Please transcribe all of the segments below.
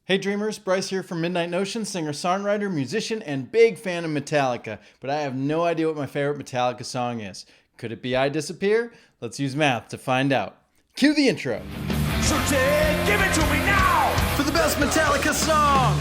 Hey dreamers, Bryce here from Midnight Notion, singer-songwriter, musician, and big fan of Metallica, but I have no idea what my favorite Metallica song is. Could it be I Disappear? Let's use math to find out. Cue the intro. So give it to me now! For the best Metallica song!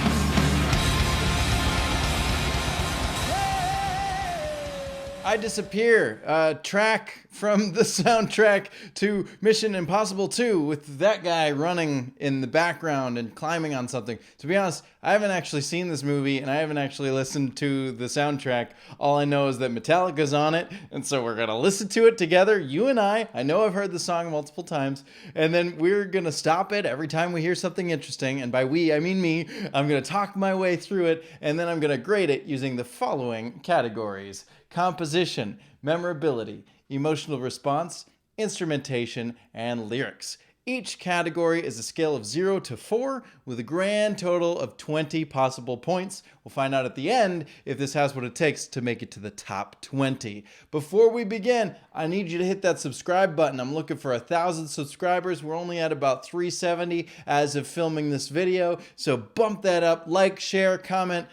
I Disappear, a track from the soundtrack to Mission Impossible 2 with that guy running in the background and climbing on something. To be honest, I haven't actually seen this movie and I haven't actually listened to the soundtrack. All I know is that Metallica's on it, and so we're gonna listen to it together, you and I. I know I've heard the song multiple times, and then we're gonna stop it every time we hear something interesting, and by we, I mean me. I'm gonna talk my way through it, and then I'm gonna grade it using the following categories: composition, memorability, emotional response, instrumentation, and lyrics. Each category is a scale of 0 to 4 with a grand total of 20 possible points. We'll find out at the end if this has what it takes to make it to the top 20. Before we begin, I need you to hit that subscribe button. I'm looking for 1,000 subscribers. We're only at about 370 as of filming this video, so bump that up, like, share, comment.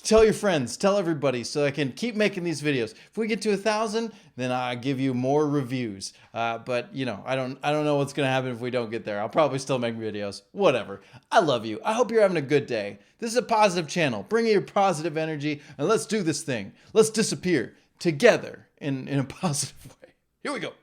Tell your friends, tell everybody, so I can keep making these videos. If we get to 1,000, then I give you more reviews. But you know, I don't know what's gonna happen if we don't get there. I'll probably still make videos. Whatever. I love you. I hope you're having a good day. This is a positive channel. Bring your positive energy and let's do this thing. Let's disappear together in a positive way. Here we go.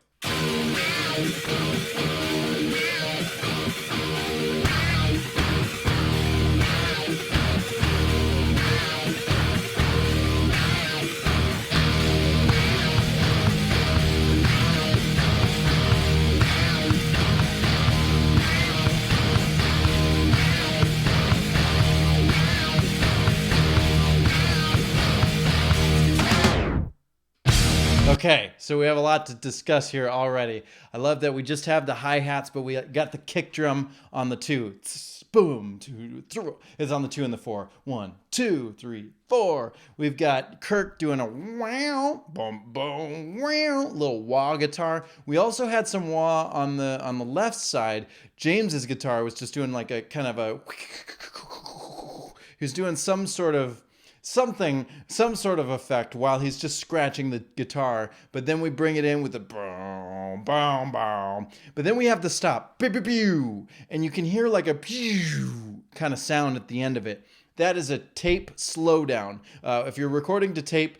Okay, so we have a lot to discuss here already. I love that we just have the hi-hats, but we got the kick drum on the 2. Boom, 2, 3. It's on the 2 and the 4. 1, 2, 3, 4. We've got Kirk doing a wow, boom, boom, wow, little wah guitar. We also had some wah on the left side. James's guitar was just doing like a kind of a. He's doing some sort of effect while he's just scratching the guitar, but then we bring it in with the boom, boom, boom. But then we have the stop, pew, pew, pew, and you can hear like a pew kind of sound at the end of it. That is a tape slowdown. If you're recording to tape,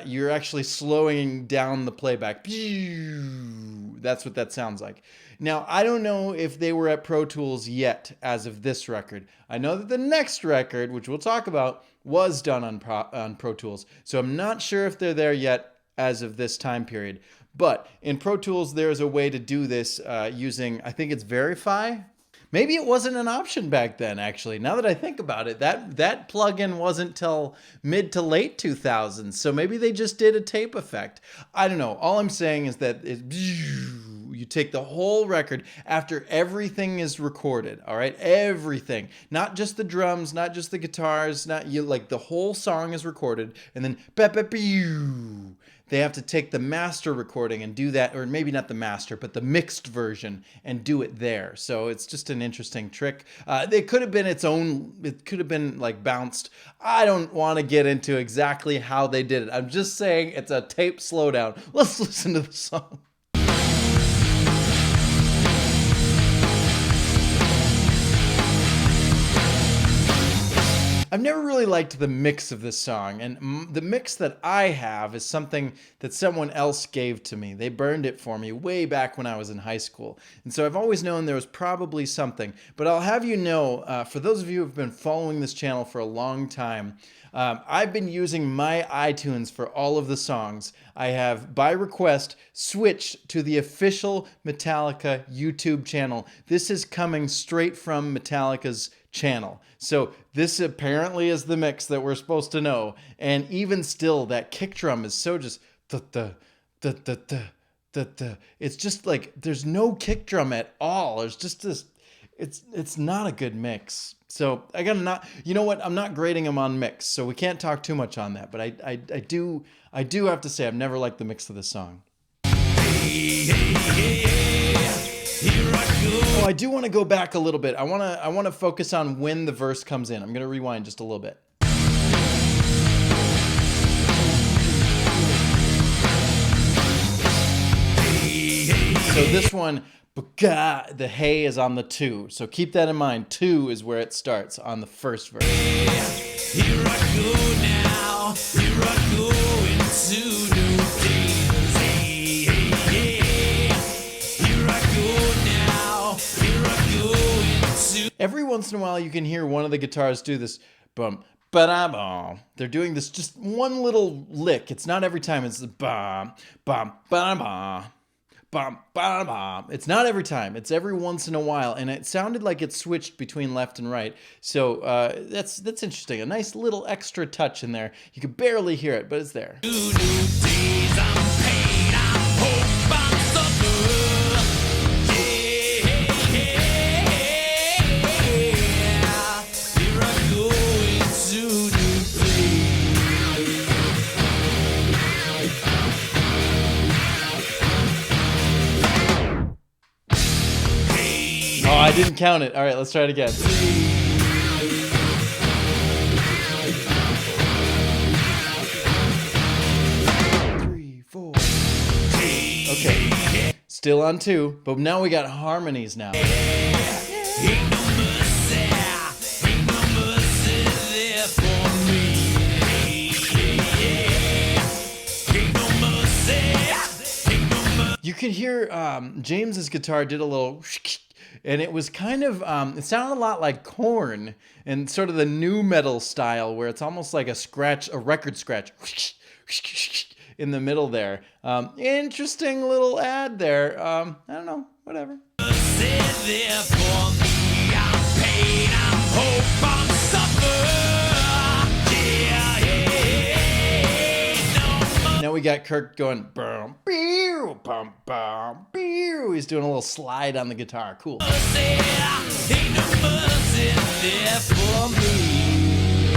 you're actually slowing down the playback. Pew! That's what that sounds like. Now, I don't know if they were at Pro Tools yet as of this record. I know that the next record, which we'll talk about, was done on Pro Tools. So I'm not sure if they're there yet as of this time period. But in Pro Tools, there's a way to do this using, I think it's Verify. Maybe it wasn't an option back then, actually. Now that I think about it, that plugin wasn't till mid to late 2000s. So maybe they just did a tape effect. I don't know. All I'm saying is that you take the whole record after everything is recorded, all right? Everything. Not just the drums, not just the guitars, like the whole song is recorded, and then they have to take the master recording and do that, or maybe not the master, but the mixed version and do it there. So it's just an interesting trick. It could have been its own, it could have been like bounced. I don't want to get into exactly how they did it. I'm just saying it's a tape slowdown. Let's listen to the song. I've never really liked the mix of this song, and the mix that I have is something that someone else gave to me. They burned it for me way back when I was in high school, and so I've always known there was probably something. But I'll have you know, for those of you who have been following this channel for a long time, I've been using my iTunes for all of the songs. I have, by request, switched to the official Metallica YouTube channel. This is coming straight from Metallica's channel. So this apparently is the mix that we're supposed to know. And even still, that kick drum is so just it's just like there's no kick drum at all. There's just this. It's not a good mix. So I gotta not. You know what? I'm not grading them on mix, so we can't talk too much on that. But I do have to say I've never liked the mix of this song. Hey, hey, hey, Oh, I do want to go back a little bit. I want to focus on when the verse comes in. I'm going to rewind just a little bit. So this one, the hey is on the 2. So keep that in mind. 2 is where it starts on the first verse. Here I go now. Here I go into new days. Hey, hey, hey. Here I go now. Here I go into. Every once in a while, you can hear one of the guitars do this bum, ba-da-bum. They're doing this just one little lick. It's not every time. It's the bum, bum, ba-da-bum. Bum, bum, bum. It's not every time. It's every once in a while, and it sounded like it switched between left and right. So that's interesting. A nice little extra touch in there. You could barely hear it, but it's there. New days, I'm pain, I'm hope, I'm suffer. Yeah, here I go into new place. Oh, I didn't count it. All right, let's try it again. 3, 4. Okay, still on 2, but now we got harmonies now. Ain't no mercy, ain't no mercy there for me. Ain't no mercy, ain't no mercy. You could hear James's guitar did a little, and it was kind of, it sounded a lot like Korn and sort of the nu metal style where it's almost like a record scratch in the middle there. Interesting little ad there. I don't know, whatever. There for me, I'm pain, I'm hope, I'm suffer. No Now we got Kirk going, bum, beow, bum, bum, beow. He's doing a little slide on the guitar. Cool. mercy, ain't no mercy there for me.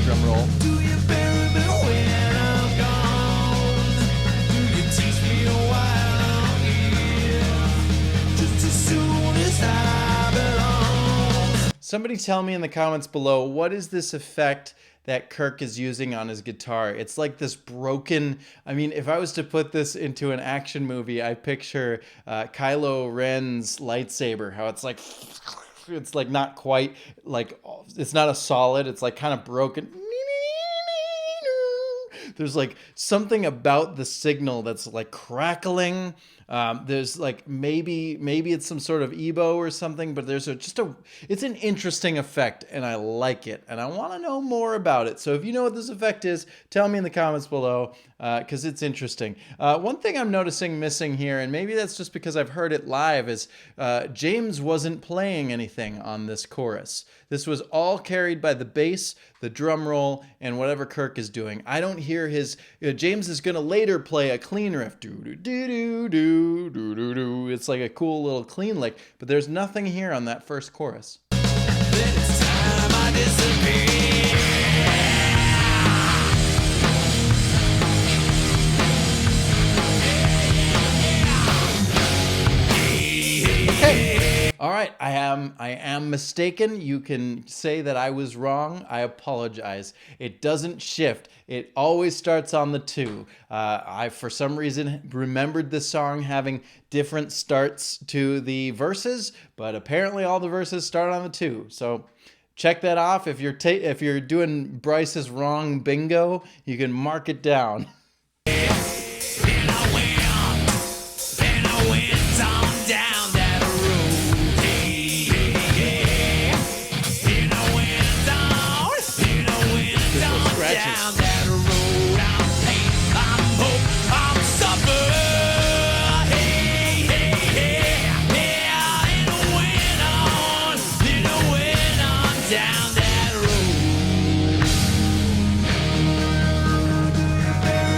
Drum roll. Do you bury me when I'm gone? Do you teach me while I'm here? Just as soon as I belong. Somebody tell me in the comments below, what is this effect that Kirk is using on his guitar? It's like this broken, I mean, if I was to put this into an action movie, I picture Kylo Ren's lightsaber, how it's like not quite, like, it's not a solid, it's like kind of broken. There's like something about the signal that's like crackling. There's like maybe it's some sort of EBO or something, but there's it's an interesting effect, and I like it, and I want to know more about it. So if you know what this effect is, tell me in the comments below, because it's interesting. One thing I'm noticing missing here, and maybe that's just because I've heard it live, is James wasn't playing anything on this chorus. This was all carried by the bass, the drum roll, and whatever Kirk is doing. I don't hear his. James is gonna later play a clean riff. Do do do do do do do do. It's like a cool little clean lick, but there's nothing here on that first chorus. Then it's time I disappear. Okay. All right. I am mistaken. You can say that I was wrong. I apologize. It doesn't shift. It always starts on the 2. I, for some reason, remembered this song having different starts to the verses, but apparently all the verses start on the 2. So check that off. If you're doing Bryce's wrong bingo, you can mark it down.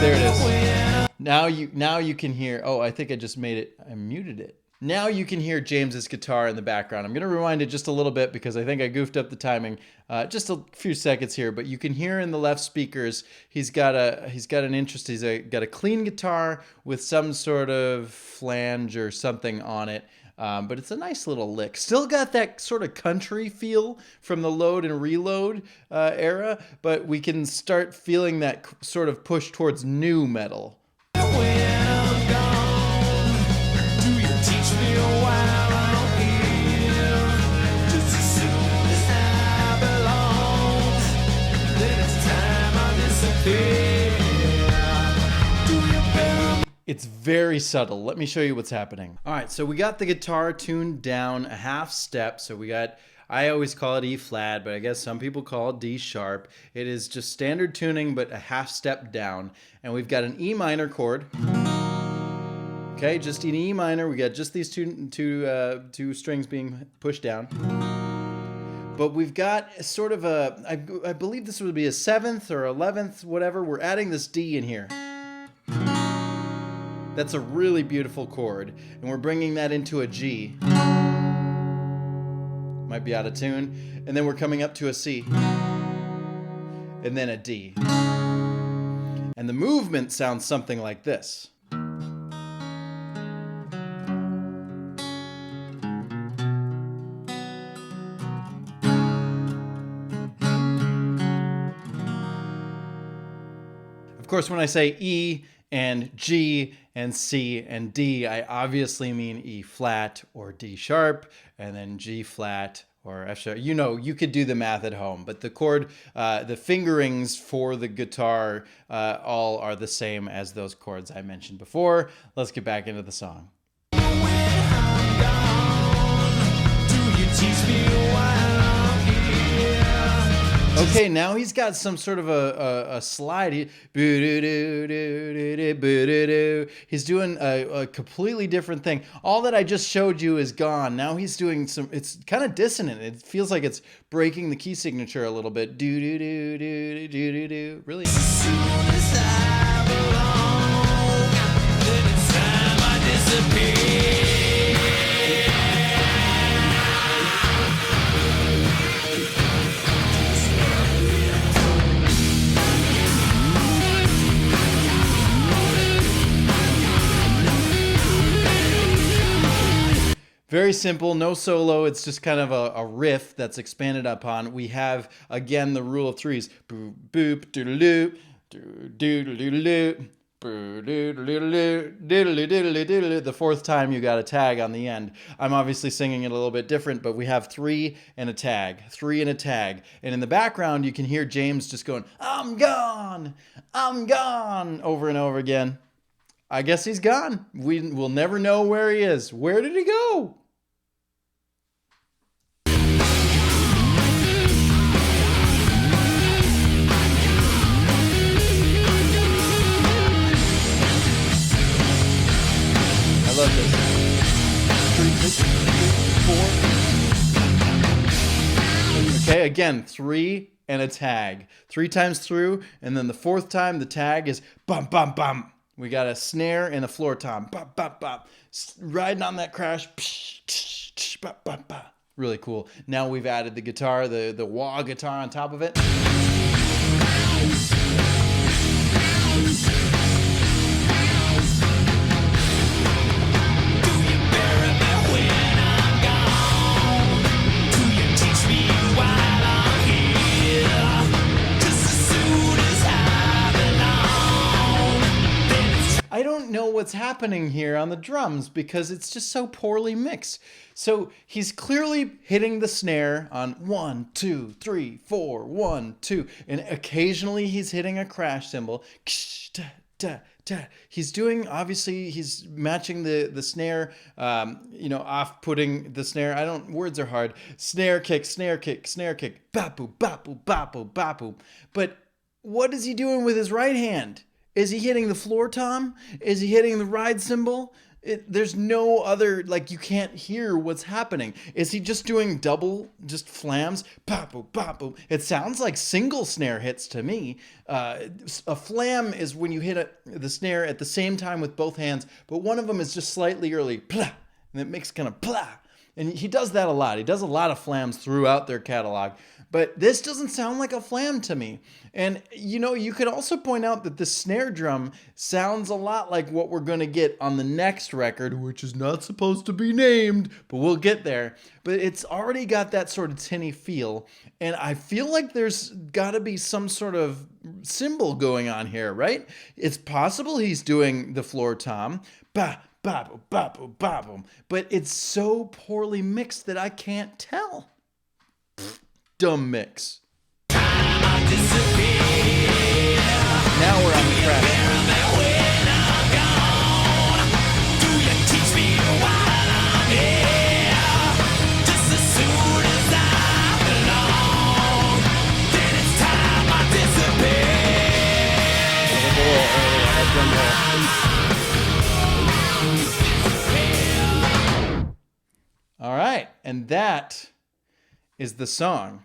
There it is. Now you can hear. Oh, I think I just made it. I muted it. Now you can hear James's guitar in the background. I'm going to rewind it just a little bit because I think I goofed up the timing just a few seconds here. But you can hear in the left speakers he's got a clean guitar with some sort of flange or something on it. But it's a nice little lick. Still got that sort of country feel from the Load and Reload era, but we can start feeling that sort of push towards new metal. It's very subtle. Let me show you what's happening. All right, so we got the guitar tuned down a half step. So we got, I always call it E flat, but I guess some people call it D sharp. It is just standard tuning, but a half step down. And we've got an E minor chord. Okay, just an E minor. We got just these two strings being pushed down. But we've got sort of a, I believe this would be a 7th or 11th, whatever. We're adding this D in here. That's a really beautiful chord. And we're bringing that into a G. Might be out of tune. And then we're coming up to a C. And then a D. And the movement sounds something like this. Of course, when I say E and G and C and D, I obviously mean E flat or D sharp, and then G flat or F sharp. You know, you could do the math at home, but the chord, the fingerings for the guitar all are the same as those chords I mentioned before. Let's get back into the song. Okay, now he's got some sort of a slide. He's doing a completely different thing. All that I just showed you is gone. Now he's doing some, it's kind of dissonant. It feels like it's breaking the key signature a little bit. Really? Very simple, no solo. It's just kind of a riff that's expanded upon. We have, again, the rule of threes. Boop, boop, doodle-doo, doodle-doodle-doo, doodle-doodle-doo. The fourth time you got a tag on the end. I'm obviously singing it a little bit different, but we have 3 and a tag, 3 and a tag. And in the background, you can hear James just going, I'm gone, over and over again. I guess he's gone. We'll never know where he is. Where did he go? I love this. 3, 4. Okay, again, 3 and a tag. 3 times through, and then the 4th time the tag is bum, bum, bum. We got a snare and a floor tom. Bop, bop, bop. Riding on that crash. Psh, tsh, tsh, bop, bop, bop. Really cool. Now we've added the guitar, the wah guitar on top of it. I don't know what's happening here on the drums because it's just so poorly mixed. So he's clearly hitting the snare on 1, 2, 3, 4, 1, 2, and occasionally he's hitting a crash cymbal. He's doing, obviously, he's matching the snare, off-putting the snare. Words are hard. Snare kick, snare kick, snare kick. Bapu, bapu, bapu, bapu. But what is he doing with his right hand? Is he hitting the floor tom? Is he hitting the ride cymbal? There's no other, you can't hear what's happening. Is he just doing double, just flams? Bapu, bapu. It sounds like single snare hits to me. A flam is when you hit the snare at the same time with both hands, but one of them is just slightly early. and it makes kind of blah. And he does that a lot. He does a lot of flams throughout their catalog. But this doesn't sound like a flam to me. And, you could also point out that the snare drum sounds a lot like what we're going to get on the next record, which is not supposed to be named, but we'll get there. But it's already got that sort of tinny feel. And I feel like there's got to be some sort of symbol going on here, right? It's possible he's doing the floor tom. Bah, ba-boom, ba-boom, ba-boom. But it's so poorly mixed that I can't tell. Dumb mix. Now we're on the track. All right, and that is the song.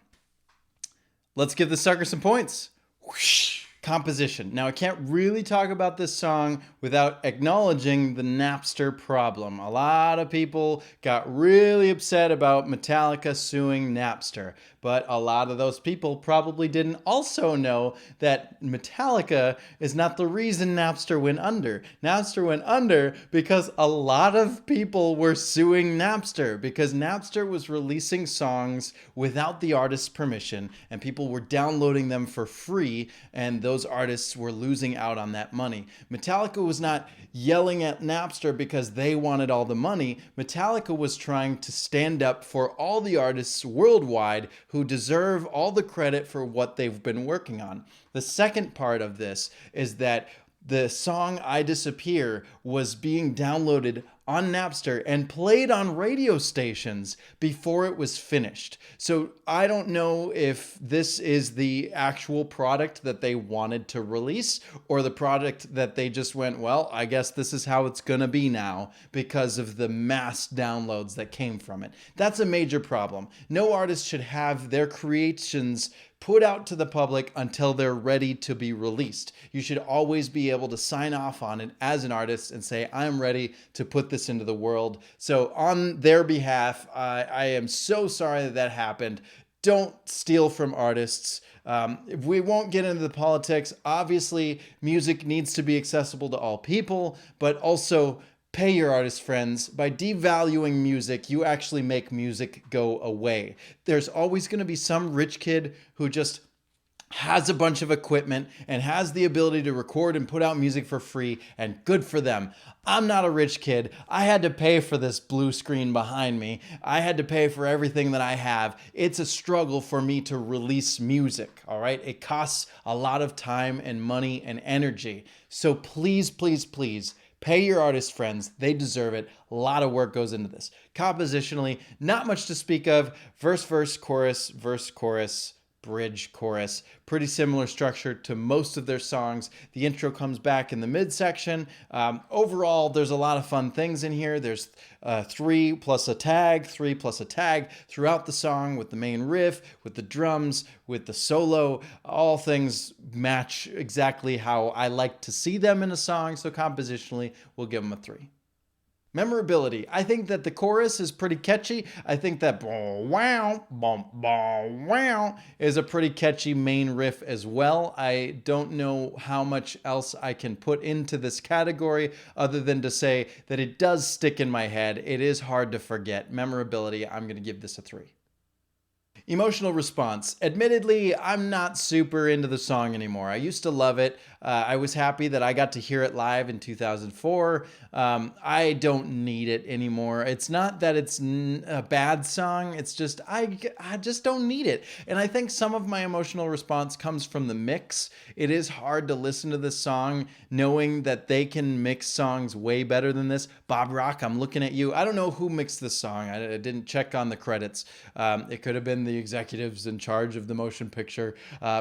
Let's give the sucker some points. Whoosh. Composition. Now, I can't really talk about this song without acknowledging the Napster problem. A lot of people got really upset about Metallica suing Napster, but a lot of those people probably didn't also know that Metallica is not the reason Napster went under. Napster went under because a lot of people were suing Napster, because Napster was releasing songs without the artist's permission, and people were downloading them for free, and those artists were losing out on that money. Metallica was not yelling at Napster because they wanted all the money. Metallica was trying to stand up for all the artists worldwide who deserve all the credit for what they've been working on. The second part of this is that the song I Disappear was being downloaded on Napster and played on radio stations before it was finished. So I don't know if this is the actual product that they wanted to release or the product that they just went, well, I guess this is how it's gonna be now because of the mass downloads that came from it. That's a major problem. No artist should have their creations put out to the public until they're ready to be released. You should always be able to sign off on it as an artist and say, I'm ready to put this into the world. So on their behalf, I am so sorry that that happened. Don't steal from artists. We won't get into the politics. Obviously, music needs to be accessible to all people, but also pay your artist friends. By devaluing music, you actually make music go away. There's always going to be some rich kid who just has a bunch of equipment and has the ability to record and put out music for free, and good for them. I'm not a rich kid. I had to pay for this blue screen behind me. I had to pay for everything that I have. It's a struggle for me to release music, all right? It costs a lot of time and money and energy. So please, please, please, pay your artist friends. They deserve it. A lot of work goes into this. Compositionally, not much to speak of. Verse, chorus, bridge, chorus. Pretty similar structure to most of their songs. The intro comes back in the midsection. Overall, there's a lot of fun things in here. There's 3 plus a tag throughout the song with the main riff, with the drums, with the solo. All things match exactly how I like to see them in a song. So compositionally, we'll give them a 3. Memorability. I think that the chorus is pretty catchy. I think that wow is a pretty catchy main riff as well. I don't know how much else I can put into this category other than to say that it does stick in my head. It is hard to forget. Memorability, I'm going to give this a 3. Emotional response. Admittedly, I'm not super into the song anymore. I used to love it. I was happy that I got to hear it live in 2004. I don't need it anymore. It's not that it's a bad song. It's just, I just don't need it. And I think some of my emotional response comes from the mix. It is hard to listen to this song knowing that they can mix songs way better than this. Bob Rock, I'm looking at you. I don't know who mixed this song. I didn't check on the credits. It could have been the executives in charge of the motion picture.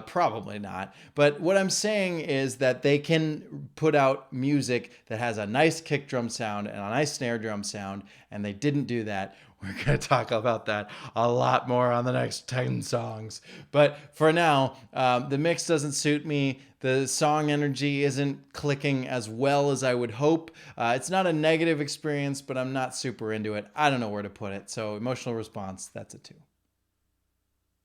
Probably not. But what I'm saying is that they can put out music that has a nice kick drum sound and a nice snare drum sound, and they didn't do that. We're going to talk about that a lot more on the next 10 songs. But for now, the mix doesn't suit me. The song energy isn't clicking as well as I would hope. It's not a negative experience, but I'm not super into it. I don't know where to put it. So emotional response, that's a 2.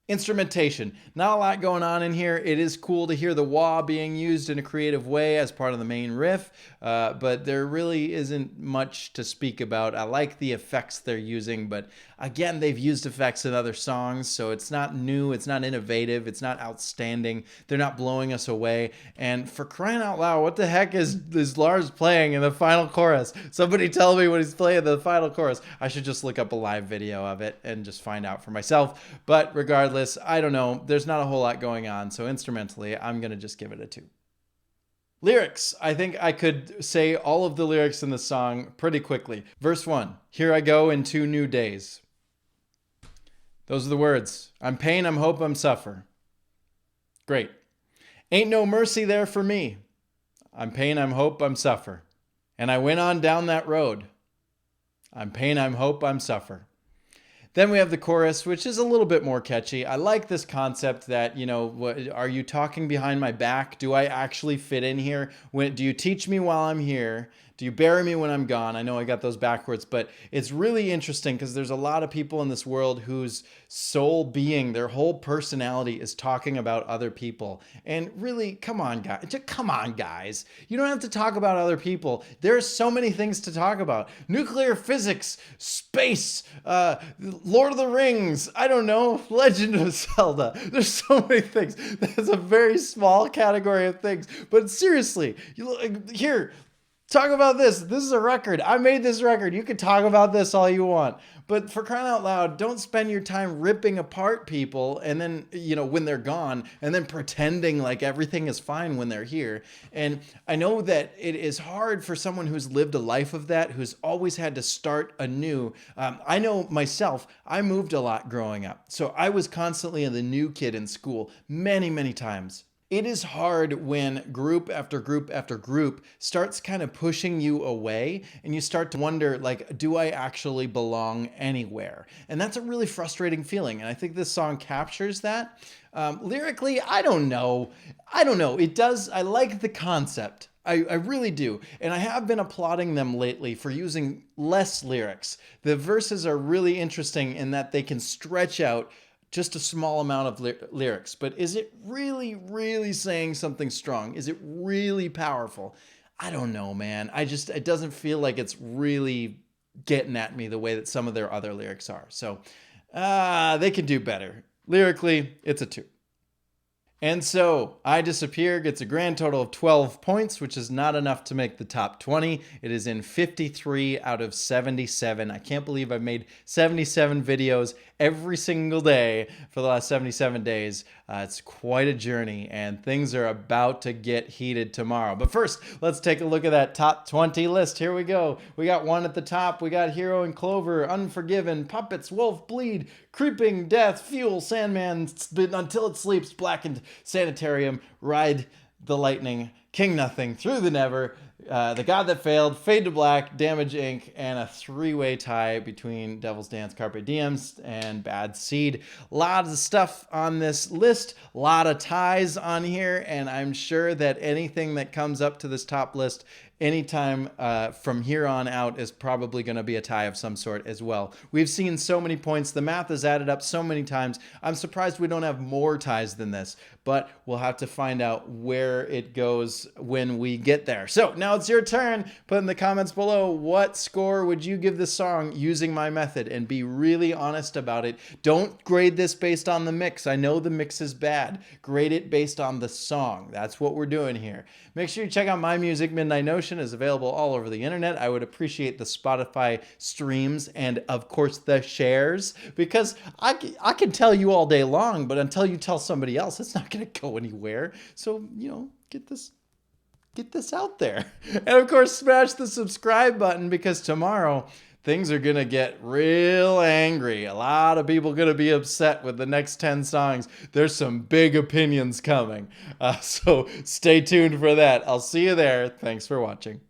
Instrumentation. Not a lot going on in here. It is cool to hear the wah being used in a creative way as part of the main riff, but there really isn't much to speak about. I like the effects they're using, but again, they've used effects in other songs, so it's not new, it's not innovative, it's not outstanding. They're not blowing us away. And for crying out loud, what the heck is Lars playing in the final chorus? Somebody tell me what he's playing in the final chorus. I should just look up a live video of it and just find out for myself. But regardless, I don't know. There's not a whole lot going on. So instrumentally, I'm going to just give it a 2. Lyrics. I think I could say all of the lyrics in the song pretty quickly. Verse 1, here I go in 2 new days. Those are the words. I'm pain, I'm hope, I'm suffer. Great. Ain't no mercy there for me. I'm pain, I'm hope, I'm suffer. And I went on down that road. I'm pain, I'm hope, I'm suffer. Then we have the chorus, which is a little bit more catchy. I like this concept that, are you talking behind my back? Do I actually fit in here? Do you teach me while I'm here? Do you bury me when I'm gone? I know I got those backwards, but it's really interesting because there's a lot of people in this world whose sole being, their whole personality is talking about other people. And really, come on, guys. You don't have to talk about other people. There are so many things to talk about. Nuclear physics, space, Lord of the Rings, I don't know, Legend of Zelda. There's so many things. That's a very small category of things. But seriously, here, talk about this. This is a record. I made this record. You can talk about this all you want. But for crying out loud, don't spend your time ripping apart people and then, when they're gone and then pretending like everything is fine when they're here. And I know that it is hard for someone who's lived a life of that, who's always had to start anew. I know myself, I moved a lot growing up. So I was constantly the new kid in school many, many times. It is hard when group after group after group starts kind of pushing you away and you start to wonder, do I actually belong anywhere? And that's a really frustrating feeling. And I think this song captures that. Lyrically, I don't know. It does. I like the concept. I really do. And I have been applauding them lately for using less lyrics. The verses are really interesting in that they can stretch out just a small amount of lyrics. But is it really, really saying something strong? Is it really powerful? I don't know, man. It doesn't feel like it's really getting at me the way that some of their other lyrics are. So they can do better. Lyrically, it's a 2. And so, I Disappear gets a grand total of 12 points, which is not enough to make the top 20. It is in 53 out of 77. I can't believe I've made 77 videos every single day for the last 77 days. It's quite a journey, and things are about to get heated tomorrow. But first, let's take a look at that top 20 list. Here we go. We got 1 at the top. We got Hero and Clover, Unforgiven, Puppets, Wolf, Bleed, Creeping, Death, Fuel, Sandman, Until It Sleeps, Blackened, Sanitarium, Ride the Lightning, King Nothing, Through the Never, The God That Failed, Fade to Black, Damage Inc., and a 3-way tie between Devil's Dance, Carpe Diems, and Bad Seed. Lots of stuff on this list, a lot of ties on here, and I'm sure that anything that comes up to this top list anytime from here on out is probably going to be a tie of some sort as well. We've seen so many points. The math is added up so many times. I'm surprised we don't have more ties than this, but we'll have to find out where it goes when we get there. So now it's your turn. Put in the comments below, what score would you give this song using my method? And be really honest about it. Don't grade this based on the mix. I know the mix is bad. Grade it based on the song. That's what we're doing here. Make sure you check out my music. Midnight Notion is available all over the internet. I would appreciate the Spotify streams and, of course, the shares, because I can tell you all day long, but until you tell somebody else, it's not going to go anywhere. So, get this out there. And, of course, smash the subscribe button, because tomorrow things are going to get real angry. A lot of people going to be upset with the next 10 songs. There's some big opinions coming. So stay tuned for that. I'll see you there. Thanks for watching.